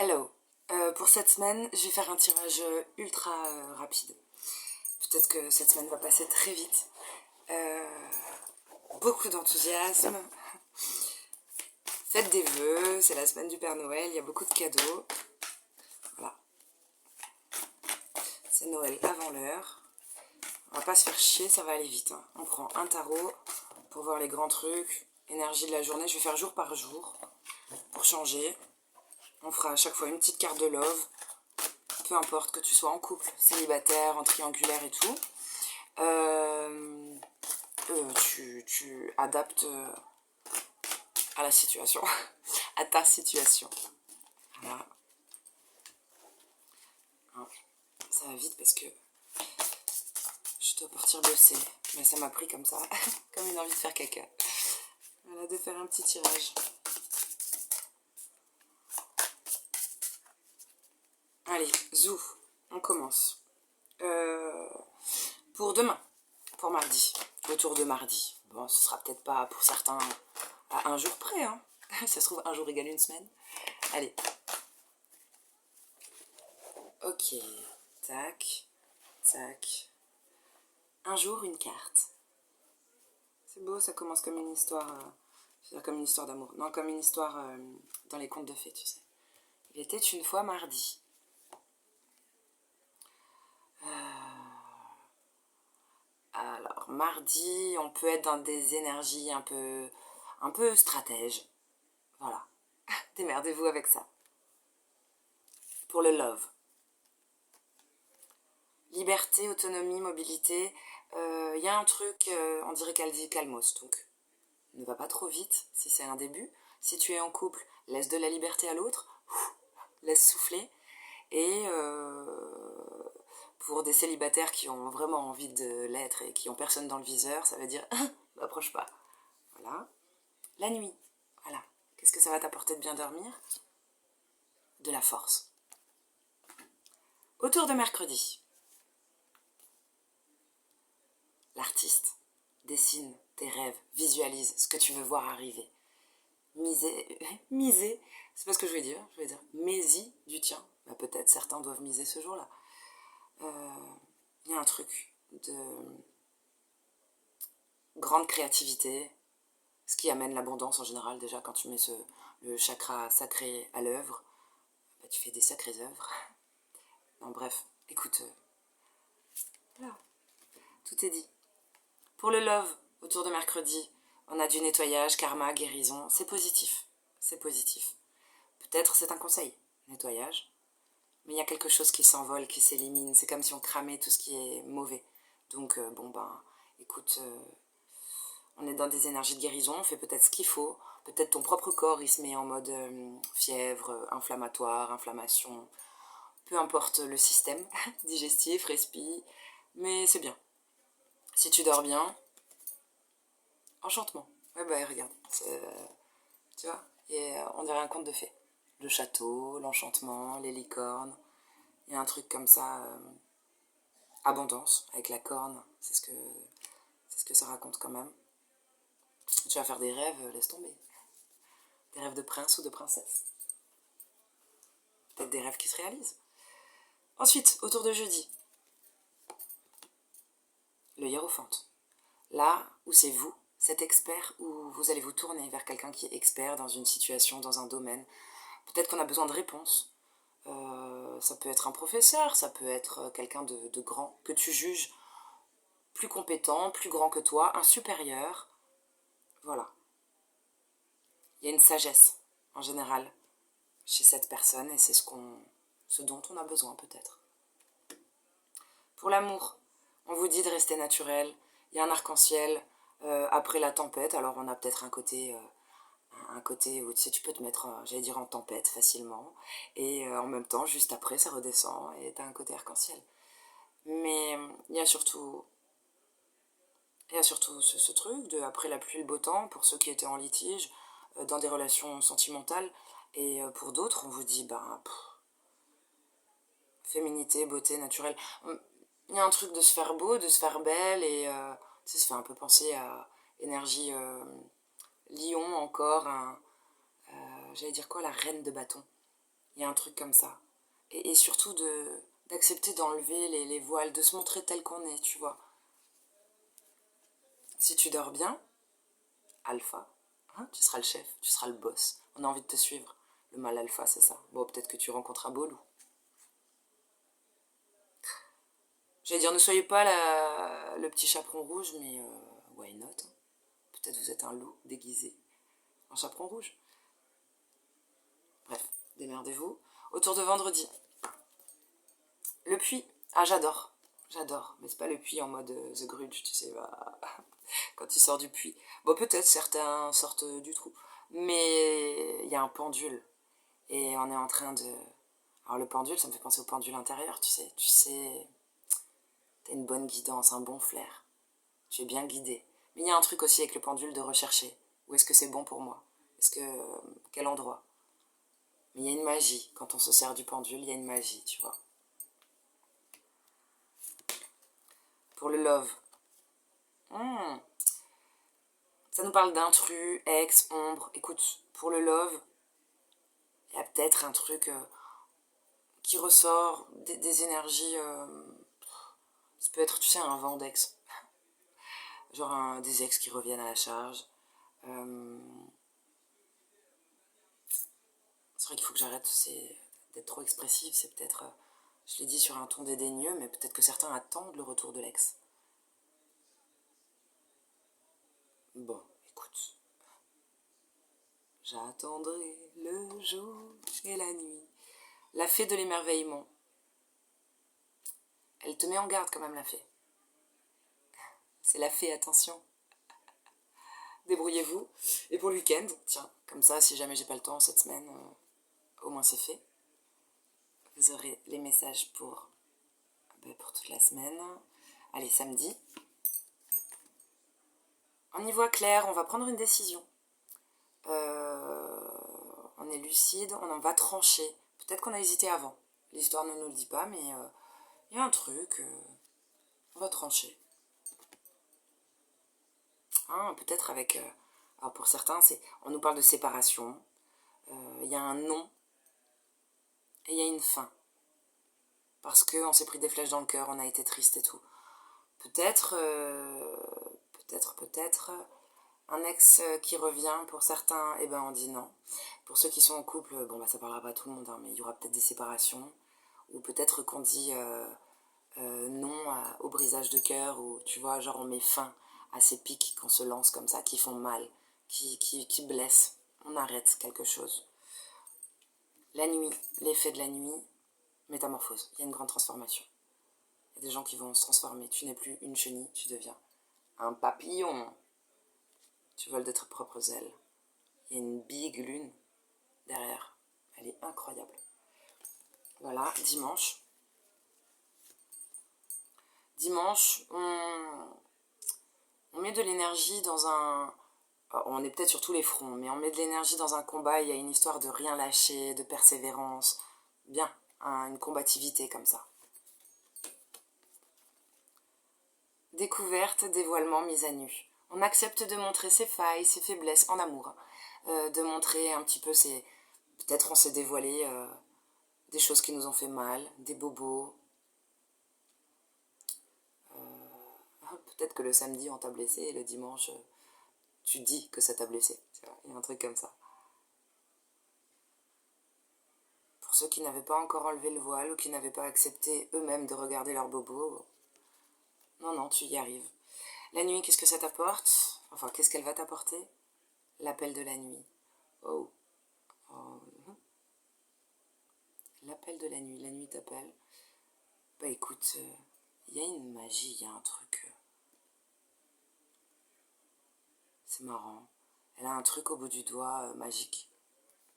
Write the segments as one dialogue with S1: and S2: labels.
S1: Hello. Pour cette semaine, je vais faire un tirage ultra rapide. Peut-être que cette semaine va passer très vite. Euh, Beaucoup d'enthousiasme. Faites des vœux, c'est la semaine du Père Noël, il y a beaucoup de cadeaux. Voilà. C'est Noël avant l'heure. On va pas se faire chier, ça va aller vite, hein. On prend un tarot pour voir les grands trucs. Énergie de la journée, je vais faire jour par jour pour changer. On fera à chaque fois une petite carte de love. Peu importe que tu sois en couple, célibataire, en triangulaire et tout. Tu adaptes à la situation, à ta situation. Voilà. Hein, ça va vite parce que je dois partir bosser. Mais ça m'a pris comme ça, comme une envie de faire caca. Voilà, de faire un petit tirage. Allez, zou, on commence. Pour demain, pour mardi, autour de mardi. Bon, ce sera peut-être pas pour certains à un jour près, hein. Ça se trouve, un jour égale une semaine. Allez. Ok. Tac. Tac. Un jour, une carte. C'est beau, ça commence comme une histoire. Je veux dire, comme une histoire d'amour. Non, comme une histoire dans les contes de fées, tu sais. Il était une fois mardi. Alors, mardi, on peut être dans des énergies un peu stratèges. Voilà. Démerdez-vous avec ça. Pour le love. Liberté, autonomie, mobilité. Il y a un truc, on dirait qu'elle dit calmos. Donc, ne va pas trop vite si c'est un début. Si tu es en couple, laisse de la liberté à l'autre. Laisse souffler. Et pour des célibataires qui ont vraiment envie de l'être et qui ont personne dans le viseur, ça veut dire n'approche pas. Voilà. La nuit. Voilà. Qu'est-ce que ça va t'apporter de bien dormir? De la force. Autour de mercredi. L'artiste dessine tes rêves, visualise ce que tu veux voir arriver. Miser, c'est pas ce que je vais dire mais-y du tien. Bah, peut-être certains doivent miser ce jour-là. Il y a un truc de grande créativité, ce qui amène l'abondance en général. Déjà, quand tu mets le chakra sacré à l'œuvre, bah, tu fais des sacrées œuvres. Non, bref, écoute, voilà, tout est dit. Pour le love, autour de mercredi, on a du nettoyage, karma, guérison. C'est positif. C'est positif. Peut-être c'est un conseil, nettoyage. Mais il y a quelque chose qui s'envole, qui s'élimine. C'est comme si on cramait tout ce qui est mauvais. Donc, bon, ben, écoute, on est dans des énergies de guérison, on fait peut-être ce qu'il faut. Peut-être ton propre corps, il se met en mode fièvre, inflammatoire, inflammation. Peu importe le système digestif, respi. Mais c'est bien. Si tu dors bien, enchantement. Ouais, bah, regarde. Tu vois, et on dirait un conte de fées. Le château, l'enchantement, les licornes. Il y a un truc comme ça. Abondance, avec la corne. C'est ce que ça raconte quand même. Tu vas faire des rêves, laisse tomber. Des rêves de prince ou de princesse. Peut-être des rêves qui se réalisent. Ensuite, autour de jeudi, le hiérophante. Là où c'est vous, cet expert, où vous allez vous tourner vers quelqu'un qui est expert dans une situation, dans un domaine. Peut-être qu'on a besoin de réponses. Ça peut être un professeur, ça peut être quelqu'un de grand, que tu juges plus compétent, plus grand que toi, un supérieur. Voilà. Il y a une sagesse, en général, chez cette personne, et c'est ce dont on a besoin peut-être. Pour l'amour, on vous dit de rester naturel. Il y a un arc-en-ciel après la tempête, alors on a peut-être un côté où tu sais, tu peux te mettre, j'allais dire, en tempête facilement, et en même temps, juste après, ça redescend, et t'as un côté arc-en-ciel. Mais il y a surtout ce truc de après la pluie le beau temps, pour ceux qui étaient en litige, dans des relations sentimentales, et pour d'autres, on vous dit, ben, féminité, beauté, naturelle. Il y a un truc de se faire beau, de se faire belle, et tu sais, ça fait un peu penser à énergie lion encore, j'allais dire quoi, la reine de bâton. Il y a un truc comme ça. Et surtout d'accepter d'enlever les voiles, de se montrer tel qu'on est, tu vois. Si tu dors bien, alpha, hein, tu seras le chef, tu seras le boss. On a envie de te suivre. Le mâle alpha, c'est ça. Bon, peut-être que tu rencontres un beau loup. J'allais dire, ne soyez pas le petit chaperon rouge, mais why not, hein. Peut-être vous êtes un loup déguisé en chaperon rouge. Bref, démerdez-vous. Autour de vendredi. Le puits. Ah, j'adore. J'adore. Mais c'est pas le puits en mode The Grudge, tu sais, bah, quand tu sors du puits. Bon, peut-être certains sortent du trou. Mais il y a un pendule. Et on est en train de... Alors le pendule, ça me fait penser au pendule intérieur, tu sais. Tu sais, t'as une bonne guidance, un bon flair. Tu es bien guidé. Mais il y a un truc aussi avec le pendule de rechercher. Où est-ce que c'est bon pour moi? Est-ce que... Quel endroit? Mais il y a une magie. Quand on se sert du pendule, il y a une magie, tu vois. Pour le love. Ça nous parle d'intrus, ex, ombre. Écoute, pour le love, il y a peut-être un truc qui ressort, des énergies... ça peut être, tu sais, un vent d'ex. Genre des ex qui reviennent à la charge. C'est vrai qu'il faut que j'arrête d'être trop expressive. C'est peut-être... je l'ai dit sur un ton dédaigneux, mais peut-être que certains attendent le retour de l'ex. Bon, écoute. J'attendrai le jour et la nuit. La fée de l'émerveillement. Elle te met en garde quand même, la fée. C'est la fée, attention. Débrouillez-vous. Et pour le week-end, tiens, comme ça, si jamais j'ai pas le temps cette semaine, au moins c'est fait. Vous aurez les messages pour toute la semaine. Allez, samedi. On y voit clair, on va prendre une décision. On est lucide, on en va trancher. Peut-être qu'on a hésité avant. L'histoire ne nous le dit pas, mais il y a un truc. On va trancher. Hein, peut-être avec... alors pour certains, on nous parle de séparation. Il y a un non et il y a une fin. Parce qu'on s'est pris des flèches dans le cœur, on a été triste et tout. Peut-être, un ex qui revient, pour certains, eh ben on dit non. Pour ceux qui sont en couple, bon bah ça parlera pas à tout le monde, hein, mais il y aura peut-être des séparations. Ou peut-être qu'on dit non au brisage de cœur, ou tu vois, genre on met fin à ces pics qu'on se lance comme ça, qui font mal, qui blessent. On arrête quelque chose. La nuit, l'effet de la nuit, métamorphose. Il y a une grande transformation. Il y a des gens qui vont se transformer. Tu n'es plus une chenille, tu deviens un papillon. Tu voles de tes propres ailes. Il y a une big lune derrière. Elle est incroyable. Voilà, dimanche. Dimanche, on met de l'énergie dans un... On est peut-être sur tous les fronts, mais on met de l'énergie dans un combat. Il y a une histoire de rien lâcher, de persévérance. Bien, une combativité comme ça. Découverte, dévoilement, mise à nu. On accepte de montrer ses failles, ses faiblesses en amour. De montrer un petit peu ses... Peut-être on s'est dévoilé des choses qui nous ont fait mal, des bobos. Peut-être que le samedi on t'a blessé et le dimanche tu dis que ça t'a blessé. Il y a un truc comme ça. Pour ceux qui n'avaient pas encore enlevé le voile ou qui n'avaient pas accepté eux-mêmes de regarder leurs bobos, non, tu y arrives. La nuit, qu'est-ce que ça t'apporte? Enfin, qu'est-ce qu'elle va t'apporter? L'appel de la nuit. Oh. L'appel de la nuit t'appelle. Bah écoute, il y a une magie, il y a un truc. C'est marrant. Elle a un truc au bout du doigt magique.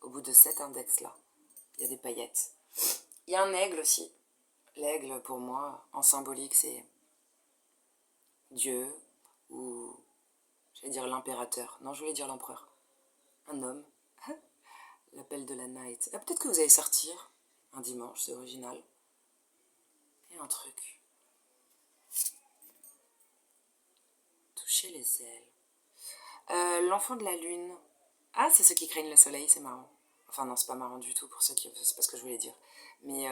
S1: Au bout de cet index-là. Il y a des paillettes. Il y a un aigle aussi. L'aigle, pour moi, en symbolique, c'est Dieu ou, j'allais dire l'impérateur. Non, je voulais dire l'empereur. Un homme. L'appel de la night. Ah, peut-être que vous allez sortir un dimanche, c'est original. Et un truc. Toucher les ailes. L'enfant de la lune. Ah, c'est ceux qui craignent le soleil, c'est marrant. Enfin non, c'est pas marrant du tout pour ceux qui... C'est pas ce que je voulais dire. Mais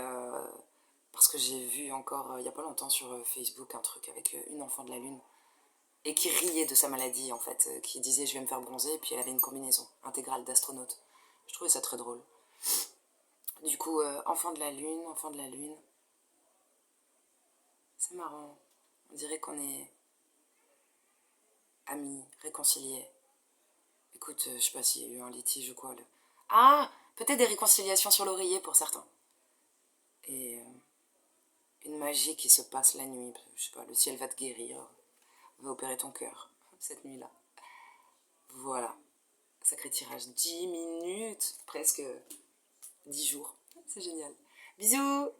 S1: parce que j'ai vu encore, il y a pas longtemps sur Facebook, un truc avec une enfant de la Lune. Et qui riait de sa maladie, en fait. Qui disait, je vais me faire bronzer. Et puis elle avait une combinaison intégrale d'astronaute. Je trouvais ça très drôle. Du coup, enfant de la Lune, enfant de la Lune. C'est marrant. On dirait qu'on est amis, réconciliés. Écoute, je sais pas s'il y a eu un litige ou quoi. Ah, peut-être des réconciliations sur l'oreiller pour certains. Et une magie qui se passe la nuit. Je sais pas, le ciel va te guérir, va opérer ton cœur cette nuit-là. Voilà. Sacré tirage. 10 minutes, presque 10 jours. C'est génial. Bisous!